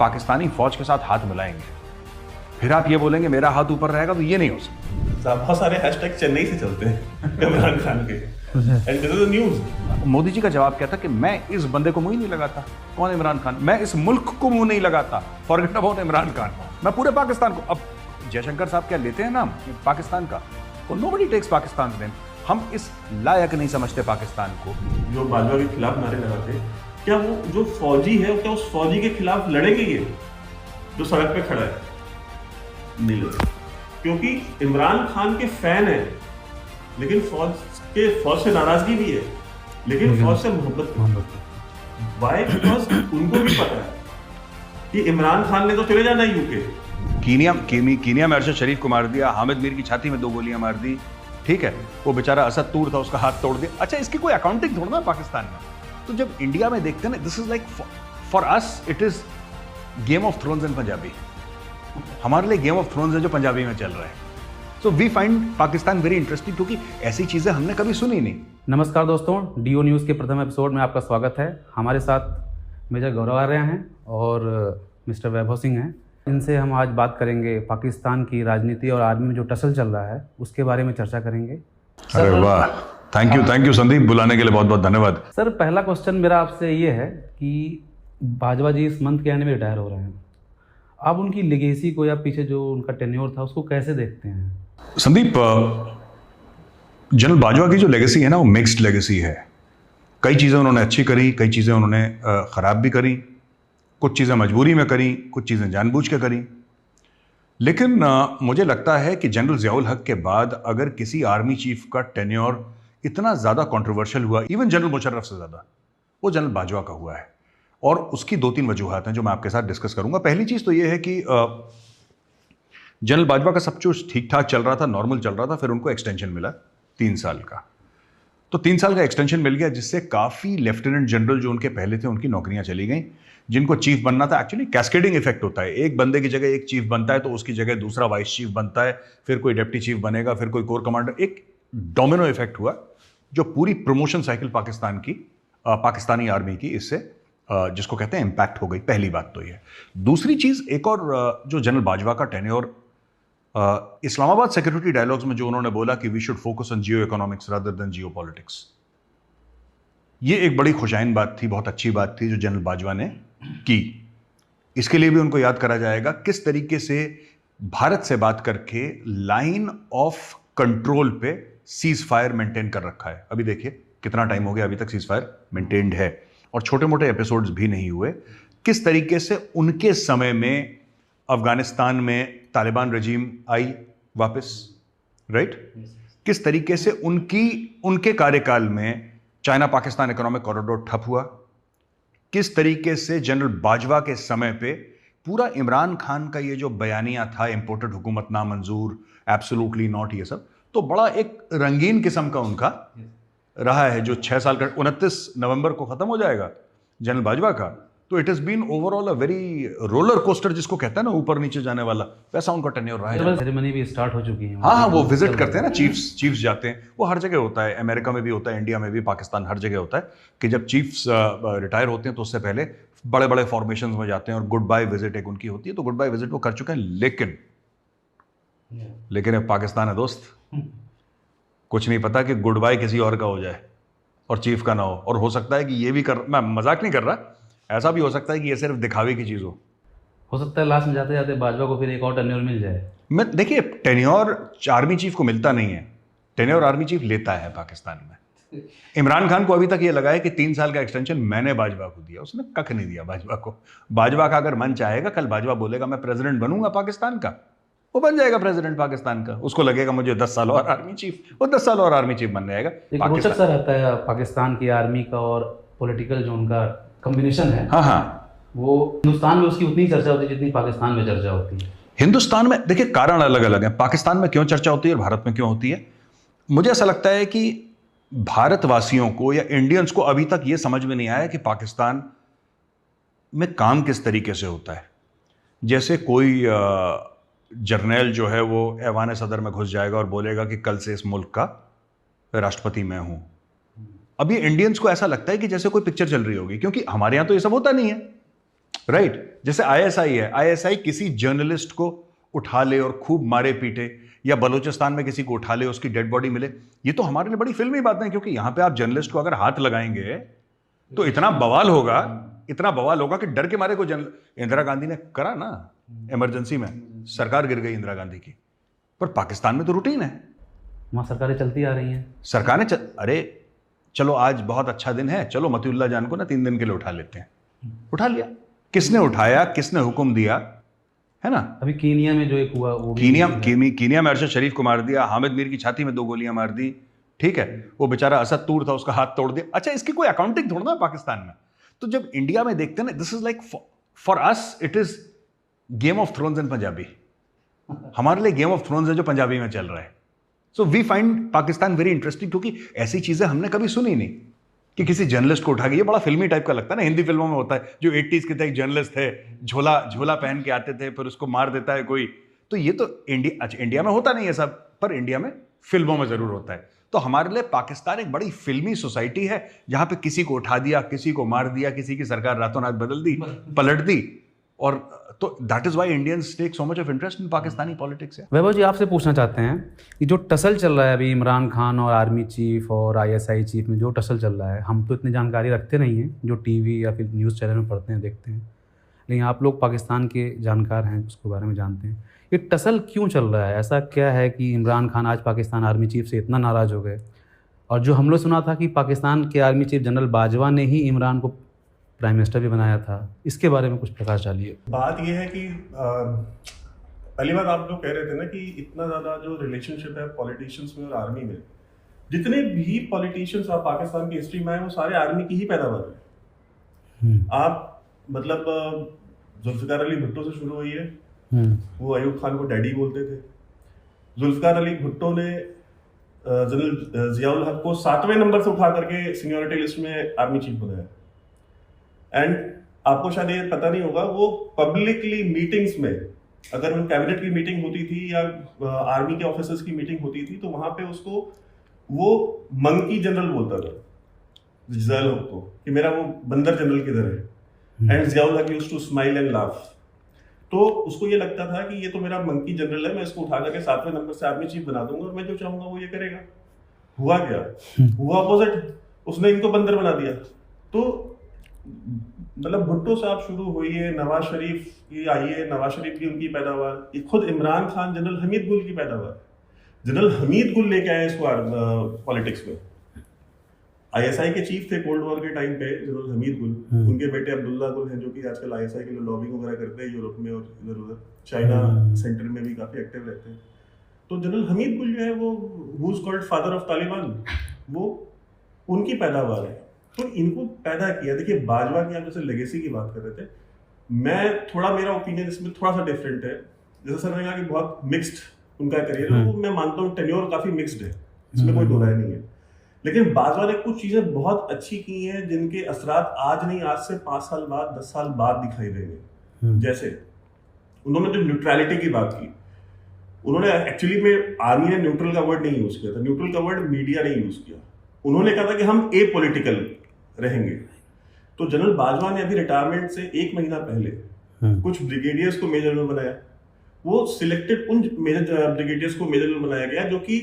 पाकिस्तानी फौज के साथ हाथ मिलाएंगे, फिर आप ये बोलेंगे मेरा हाथ ऊपर रहेगा, तो ये नहीं हो सकता। बहुत सारे हैशटैग चेन्नई से चलते हैं इमरान खान के, and this is the news. Modi ji का जवाब क्या था कि मैं इस बंदे को मुंह ही नहीं लगाता। कौन? इमरान खान। मैं इस मुल्क को मुंह नहीं लगाता, फॉरगेट अबाउट इमरान खान, मैं पूरे पाकिस्तान को। अब जयशंकर साहब क्या लेते हैं नाम पाकिस्तान का? Nobody takes Pakistan name. हम इस लायक नहीं समझते पाकिस्तान को। जो बाजवा के खिलाफ नारे लगाते, क्या वो जो फौजी है क्या उस फौजी के खिलाफ लड़ेंगे ये जो सड़क पे खड़ा है? नहीं लड़ेंगे, क्योंकि इमरान खान के फैन है, लेकिन फौज से नाराजगी भी है, लेकिन फौज से मोहब्बत। वाई? बिकॉज उनको भी पता है कि इमरान खान ने तो चले जाना है यूके। कीनिया में अरशद शरीफ को मार दिया, हामिद मीर की छाती में 2 गोलियां मार दी, ठीक है, वो बेचारा असद तूर था, उसका हाथ तोड़ दिया। अच्छा, इसकी कोई अकाउंटिंग थोड़ा ना पाकिस्तान में। तो जब इंडिया में देखते हैं ना, this is like for us it is game of thrones in Punjabi. हमारे लिए गेम ऑफ थ्रोन्स है जो पंजाबी में चल रहा है। So we find Pakistan very interesting, क्योंकि ऐसी चीजें हमने कभी सुनी नहीं। नमस्कार दोस्तों, डीओ न्यूज़ के प्रथम एपिसोड में आपका स्वागत है। हमारे साथ मेजर गौरव आर्य हैं और मिस्टर वैभव सिंह हैं। इनसे हम आज बात करेंगे पाकिस्तान की राजनीति और आर्मी में जो टसल चल रहा है उसके बारे में चर्चा करेंगे। अरे वाह, थैंक यू संदीप, बुलाने के लिए बहुत बहुत धन्यवाद। सर, पहला क्वेश्चन मेरा आपसे ये है कि बाजवा जी इस मंथ के एंड में रिटायर हो रहे हैं। आप उनकी लेगेसी को या पीछे जो उनका टेन्योर था उसको कैसे देखते हैं? संदीप, जनरल बाजवा की जो लेगेसी है ना, वो मिक्स्ड लेगेसी है। कई चीज़ें उन्होंने अच्छी करी, कई चीज़ें उन्होंने ख़राब भी करी, कुछ चीज़ें मजबूरी में करी, कुछ चीज़ें जानबूझ के करी। लेकिन मुझे लगता है कि जनरल ज़ियाउल हक के बाद अगर किसी आर्मी चीफ का टेन्योर इतना ज़्यादा कंट्रोवर्शियल हुआ, इवन जनरल मुशर्रफ से ज़्यादा, वो जनरल बाजवा का हुआ है। और उसकी 2-3 वजूहात हैं जो मैं आपके साथ डिस्कस करूंगा। पहली चीज़ तो ये है कि जनरल बाजवा का सब कुछ ठीक ठाक चल रहा था, नॉर्मल चल रहा था, फिर उनको एक्सटेंशन मिला 3 साल का। तो 3 साल का एक्सटेंशन मिल गया, जिससे काफ़ी लेफ्टिनेंट जनरल जो उनके पहले थे उनकी नौकरियां चली गई। जिनको चीफ बनना था, एक्चुअली कैस्केडिंग इफेक्ट होता है, एक बंदे की जगह एक चीफ बनता है तो उसकी जगह दूसरा वाइस चीफ बनता है, फिर कोई डिप्टी चीफ बनेगा, फिर कोई कोर कमांडर। एक डोमिनो इफेक्ट हुआ जो पूरी प्रमोशन साइकिल पाकिस्तानी आर्मी की इससे जिसको कहते हैं इम्पैक्ट हो गई। पहली बात तो ये। दूसरी चीज, एक और जो जनरल बाजवा का टेन्योर, इस्लामाबाद सिक्योरिटी डायलॉग्स में जो उन्होंने बोला कि we should focus on geo economics rather than geo politics, ये एक बड़ी खुशाइन बात थी, बहुत अच्छी बात थी जो जनरल बाजवा ने की। इसके लिए भी उनको याद करा जाएगा किस तरीके से भारत से बात करके लाइन ऑफ कंट्रोल पे सीज फायर मेंटेन कर रखा है। अभी देखिए कितना टाइम हो गया, अभी तक सीज फायर मेंटेन्ड है और छोटे मोटे एपिसोड्स भी नहीं हुए। किस तरीके से उनके समय में अफगानिस्तान में तालिबान रजीम आई वापस, राइट? किस तरीके से उनके कार्यकाल में चाइना पाकिस्तान इकोनॉमिक कॉरिडोर ठप हुआ। किस तरीके से जनरल बाजवा के समय पे पूरा इमरान खान का ये जो बयानिया था, इंपोर्टेड हुकूमत नामंजूर, एब्सोल्युटली नॉट, ये सब तो बड़ा एक रंगीन किस्म का उनका रहा है। जो 6 साल का 29 नवंबर को खत्म हो जाएगा जनरल बाजवा का, तो it has been overall a very roller coaster, जिसको कहता है ना ऊपर नीचे जाने वाला, वैसा उनका टेन्योर रहा है। सेरेमनी भी स्टार्ट हो चुकी है। हाँ, वो विजिट करते हैं ना, चीफ्स जाते हैं। वो हर जगह होता है, अमेरिका में भी होता है, इंडिया में भी, पाकिस्तान, हर जगह होता है कि जब चीफ्स रिटायर होते हैं तो उससे पहले बड़े बड़े फॉर्मेशंस में जाते हैं और गुड बाय विजिट एक उनकी होती है। तो गुड बाय विजिट वो कर चुके हैं। लेकिन अब पाकिस्तान है दोस्त, कुछ नहीं पता कि गुड बाय किसी और का हो जाए और चीफ का ना हो। और हो सकता है कि ये भी मैं मजाक नहीं कर रहा, ऐसा भी हो सकता है कि ये सिर्फ दिखावे की चीज़ हो सकता है लास्ट में जाते जाते बाजवा को फिर एक और टेन्योर मिल जाए। देखिए, टेन्योर आर्मी चीफ को मिलता नहीं है, टेन्योर आर्मी चीफ लेता है पाकिस्तान में। इमरान खान को अभी तक ये लगा है कि 3 साल का एक्सटेंशन मैंने बाजवा को दिया, उसने कख नहीं दिया बाजवा को। बाजवा का अगर मन चाहेगा, कल बाजवा बोलेगा मैं प्रेसिडेंट बनूंगा पाकिस्तान का, वो बन जाएगा प्रेसिडेंट पाकिस्तान का। उसको लगेगा मुझे 10 साल और आर्मी चीफ, वो 10 साल और आर्मी चीफ बन जाएगा। एक रोचक सा रहता है पाकिस्तान की आर्मी का और पॉलिटिकल जो उनका कॉम्बिनेशन है। हाँ, वो हिंदुस्तान में उसकी उतनी चर्चा होती है जितनी पाकिस्तान में चर्चा होती है। हिंदुस्तान में देखिए कारण अलग अलग है, पाकिस्तान में क्यों चर्चा होती है और भारत में क्यों होती है। मुझे ऐसा लगता है कि भारतवासियों को या इंडियंस को अभी तक ये समझ में नहीं आया कि पाकिस्तान में काम किस तरीके से होता है। जैसे कोई जर्नैल जो है वो ऐवान सदर में घुस जाएगा और बोलेगा कि कल से इस मुल्क का राष्ट्रपति मैं हूं। अब ये इंडियंस को ऐसा लगता है कि जैसे कोई पिक्चर चल रही होगी, क्योंकि हमारे यहां तो ये सब होता नहीं है। राइट जैसे आईएसआई है, आईएसआई किसी जर्नलिस्ट को उठा ले और खूब मारे पीटे, या बलूचिस्तान में किसी को उठा ले उसकी डेड बॉडी मिले, ये तो हमारे लिए बड़ी फिल्मी बातें हैं, क्योंकि यहां पे आप जर्नलिस्ट को अगर हाथ लगाएंगे तो इतना बवाल होगा कि डर के मारे को इंदिरा गांधी ने करा ना इमरजेंसी में, सरकार गिर गई इंदिरा गांधी की। पर पाकिस्तान में तो रूटीन है, वहाँ सरकारें चलती आ रही हैं। सरकारें अरे चलो आज बहुत अच्छा दिन है, चलो मतीउल्लाह जान को ना 3 दिन के लिए उठा लेते हैं, उठा लिया। किसने उठाया, किसने हुक्म दिया, है ना? अभी कीनिया में जो एक हुआ वो कीनिया में अरशद शरीफ को मार दिया, हामिद मीर की छाती में 2 गोलियां मार दी, ठीक है, वो बेचारा असद तूर था, उसका हाथ तोड़ दिया। अच्छा, इसकी कोई अकाउंटिंग थोड़ा ना पाकिस्तान में। तो जब इंडिया में देखते हैं ना, this is like for us it is game of thrones in Punjabi. हमारे लिए गेम ऑफ थ्रोन्स है जो पंजाबी में चल रहा है। So we find Pakistan very interesting, क्योंकि ऐसी चीजें हमने कभी सुनी नहीं कि किसी जर्नलिस्ट को उठा के, ये बड़ा फिल्मी टाइप का लगता है ना, हिंदी फिल्मों में होता है, जो 80s के थे, एक जर्नलिस्ट थे, झोला पहन के आते थे, फिर उसको मार देता है कोई। तो ये तो इंडिया में होता नहीं है सब, पर इंडिया में फिल्मों में जरूर होता है। तो हमारे लिए पाकिस्तान एक बड़ी फिल्मी सोसाइटी है, जहां पे किसी को उठा दिया, किसी को मार दिया, किसी की सरकार रातों रात बदल दी, पलट दी। और तो that is why Indians take so much of interest in Pakistani politics. Vaibhav ji, आपसे पूछना चाहते हैं कि जो टसल चल रहा है अभी इमरान खान और आर्मी चीफ और आईएसआई चीफ में जो टसल चल रहा है, हम तो इतनी जानकारी रखते नहीं हैं, जो टीवी या फिर न्यूज़ चैनल में पढ़ते हैं, देखते हैं, लेकिन आप लोग पाकिस्तान के जानकार हैं, उसके बारे में जानते हैं। ये टसल क्यों चल रहा है? ऐसा क्या है कि इमरान खान आज पाकिस्तान आर्मी चीफ से इतना नाराज़ हो गए? और जो हम लोग सुना था कि पाकिस्तान के आर्मी चीफ जनरल बाजवा ने ही इमरान को प्राइम मिनिस्टर भी बनाया था, इसके बारे में कुछ प्रकाश डालिए। बात यह है कि पहली बात आप लोग कह रहे थे ना कि इतना ज़्यादा जो रिलेशनशिप है पॉलिटिशियंस में और आर्मी में, जितने भी पॉलिटिशियंस आप पाकिस्तान की हिस्ट्री में आए वो सारे आर्मी की ही पैदावार है। आप मतलब जुल्फ़िकार अली भुट्टो से शुरू हुई है, वो अयूब खान को डैडी बोलते थे। जुल्फ़िकार अली भुट्टो ने जनरल ज़ियाउल हक को 7वें नंबर से उठा करके सीनियरिटी लिस्ट में आर्मी चीफ बनाया। एंड आपको शायद ये पता नहीं होगा, वो पब्लिकली मीटिंग्स में, अगर उन कैबिनेट की मीटिंग होती थी या आर्मी के ऑफिसर्स की मीटिंग होती थी, तो वहां पे उसको वो मंकी जनरल बोलता था ज़ियाउल हक को, कि मेरा वो बंदर जनरल किधर है। And Ziaul Haq used to smile and laugh. तो उसको ये लगता था कि ये तो मेरा मंकी जनरल है, मैं इसको उठा करके 7वें नंबर से आर्मी चीफ बना दूंगा और मैं जो चाहूंगा वो ये करेगा। हुआ क्या? हुआ अपोजिट, उसने इनको बंदर बना दिया। तो मतलब भुट्टो से आप शुरू हुई है, नवाज शरीफ की आई है, नवाज शरीफ की उनकी पैदावार, खुद इमरान खान जनरल हमीद गुल की पैदावार, जनरल हमीद गुल लेके आए इसको पॉलिटिक्स में। आईएसआई के चीफ थे कोल्ड वॉर के टाइम पे जनरल हमीद गुल, उनके बेटे अब्दुल्ला गुल हैं जो कि आजकल आईएसआई के लिए लॉबिंग वगैरह करते हैं यूरोप में और इधर उधर, चाइना सेंटर में भी काफी एक्टिव रहते हैं। तो जनरल हमीद गुल जो है वो who is called father of Taliban, वो उनकी पैदावार है। तो इनको पैदा किया। देखिए बाजवा की आप जैसे लेगेसी की बात कर रहे थे, मैं थोड़ा, मेरा ओपिनियन इसमें थोड़ा सा डिफरेंट है। जैसे सर ने कहा कि बहुत मिक्स्ड उनका करियर है, वो मैं मानता हूँ, टेन्योर काफी मिक्स्ड है, इसमें कोई दो राय नहीं है। लेकिन बाजवा ने कुछ चीजें बहुत अच्छी की हैं जिनके असरात आज नहीं, आज से 5 साल बाद, 10 साल बाद दिखाई देंगे। जैसे उन्होंने जो न्यूट्रलिटी की बात की, उन्होंने एक्चुअली में आर्मी ने न्यूट्रल का वर्ड नहीं यूज किया था, न्यूट्रल का वर्ड मीडिया ने यूज किया। उन्होंने कहा था कि हम ए पॉलिटिकल रहेंगे। तो जनरल बाजवा ने अभी रिटायरमेंट से 1 महीना पहले कुछ ब्रिगेडियर्स को मेजर जनरल बनाया। वो सिलेक्टेड उन मेजर ब्रिगेडियर्स को मेजर जनरल बनाया गया जो कि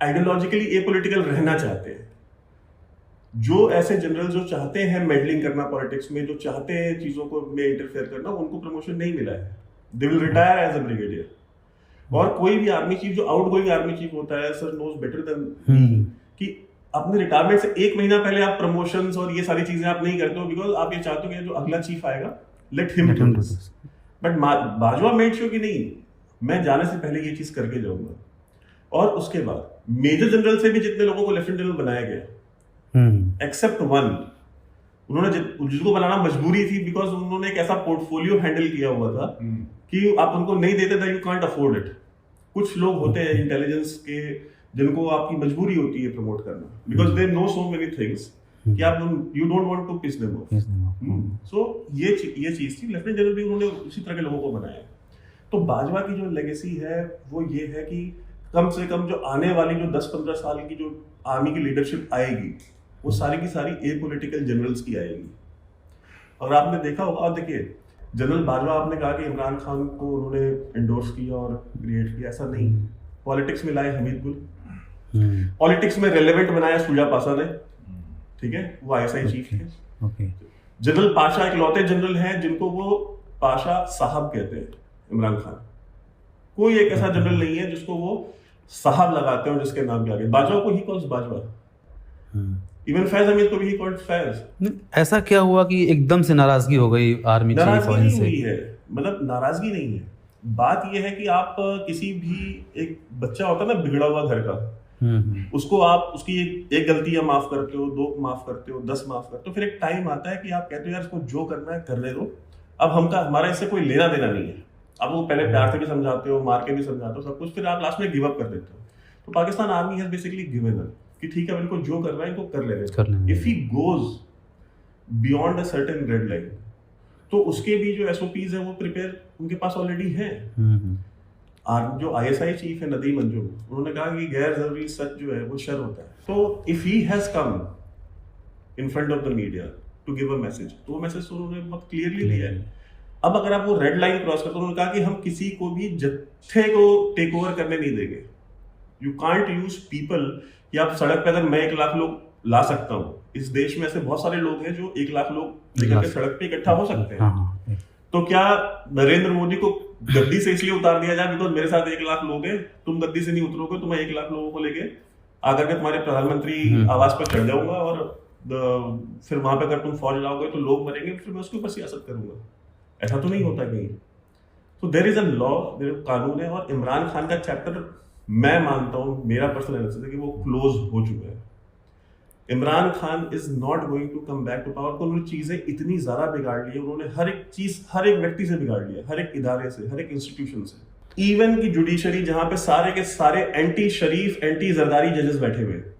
आइडियोलॉजिकली ए पॉलिटिकल रहना चाहते हैं, जो ऐसे जनरल जो चाहते हैं मेडलिंग करना पॉलिटिक्स में, जो चाहते हैं चीजों को में इंटरफेयर करना, उनको प्रमोशन नहीं मिला है। They will retire as a brigadier. और कोई भी आर्मी चीफ जो आउटगोइंग आर्मी चीफ होता है, सर नोज बेटर देन कि अपने रिटायरमेंट से 1 महीना पहले आप प्रमोशंस और ये सारी चीजें आप नहीं करते हो, बिकॉज आप ये चाहते हो कि जो अगला चीफ आएगा let him do this. But Bajwa made sure कि नहीं, मैं जाने से पहले ये चीज करके जाऊंगा। और उसके बाद मेजर जनरल से भी जितने लोगों को लेफ्टिनेंट जनरल बनाया गया, एक्सेप्ट 1, उन्होंने जिसको बनाना मजबूरी थी, बिकॉज उन्होंने एक ऐसा पोर्टफोलियो हैंडल किया हुआ था कि आप उनको नहीं देते थे, यू कांट अफोर्ड इट। कुछ लोग होते हैं इंटेलिजेंस के जिनको आपकी मजबूरी होती है प्रमोट करना, because they know so many things कि आप you don't want to piss them off. So ये चीज थी। लेफ्टिनेंट जनरल भी उन्होंने उसी तरह के लोगों को बनाया। तो बाजवा की जो लेगेसी है वो ये है कि कम से कम जो आने वाली जो 10-15 साल की जो आर्मी की लीडरशिप आएगी, वो सारी की सारी ए पॉलिटिकल जनरल्स की आएगी। और आपने देखा होगा, और देखिए जनरल बाजवा आपने कहा कि इमरान खान को उन्होंने एंडोर्स किया और क्रिएट किया, ऐसा नहीं। पॉलिटिक्स में लाए हमीद गुल, पॉलिटिक्स में रेलेवेंट बनाया सुजा पासा ने, ठीक है, वो आईएसआई चीफ थे। ओके। जनरल पाशा इकलौते जनरल हैं जिनको वो पाशा साहब कहते हैं, इमरान खान। कोई एक ऐसा जनरल नहीं है जिसको वो साहब लगाते हो जिसके नाम के आगे। बाजवा को he calls Bajwa, even Faiz Hamid को भी ही कॉल्ड फैज। ऐसा क्या हुआ कि एकदम से नाराजगी हो गई आर्मी चीफ नाराजगी और नहीं इनसे? हुई है, मतलब नाराजगी नहीं है। बात यह है कि आप किसी भी एक बच्चा होता है ना बिगड़ा हुआ घर का, उसको आप उसकी एक गलती या माफ करते हो, 2 माफ करते हो, 10 माफ करते हो, फिर एक टाइम आता है कि आप कहते हो यार इसको जो करना है करने दो, अब हमारा इससे कोई लेना देना नहीं है। अब वो पहले प्यार से भी समझाते हो, मार के भी समझाते हो, सब कुछ, फिर आप लास्ट में गिव अप कर देते हो। तो Pakistan army has basically given up कि ठीक है, इनको जो करना है इनको कर लेने। If he goes beyond a certain red line, तो उसके भी जो एसओपीज है वो प्रिपेयर उनके पास ऑलरेडी है। जो आईएसआई चीफ है नदीम अंजुम, उन्होंने कहा कि गैर जरूरी सच जो है वो शर होता है। तो if he has come in front of the media to give a message, तो वो मैसेज तो उन्होंने बहुत क्लियरली दिया है। अब अगर आप वो रेड लाइन क्रॉस करते, उन्होंने कहा कि हम किसी को भी जत्थे को टेक ओवर करने नहीं देंगे। यू कांट यूज पीपल कि आप सड़क पे अगर मैं 1 लाख लोग ला सकता हूँ, इस देश में ऐसे बहुत सारे लोग हैं जो 1 लाख लोग लेकर के सड़क पे इकट्ठा हो सकते हैं। तो क्या नरेंद्र मोदी को गद्दी से इसलिए उतार दिया जाए बिकॉज मेरे साथ 1 लाख लोग हैं, तुम गद्दी से नहीं उतरोगे तो मैं 1 लाख लोगों को लेके आकर के तुम्हारे प्रधानमंत्री आवास पर चढ़ जाऊंगा और फिर वहां पे अगर तुम फौज लाओगे तो लोग मरेंगे, फिर मैं उसके ऊपर सियासत करूंगा? ऐसा तो नहीं होता कहीं। तो देयर इज अ लॉ, कानून है। और इमरान खान का चैप्टर मैं मानता हूं, मेरा पर्सनल एनालिसिस है कि वो क्लोज हो चुका है। Imran Khan is not going to come back to power. तो उन्होंने चीजें इतनी ज्यादा बिगाड़ ली है, उन्होंने हर एक चीज हर एक व्यक्ति से बिगाड़ लिया, हर एक इदारे से, हर एक इंस्टीट्यूशन से। इवन की जुडिशरी जहां पे सारे के सारे एंटी शरीफ एंटी जरदारी जजेस बैठे हुए हैं,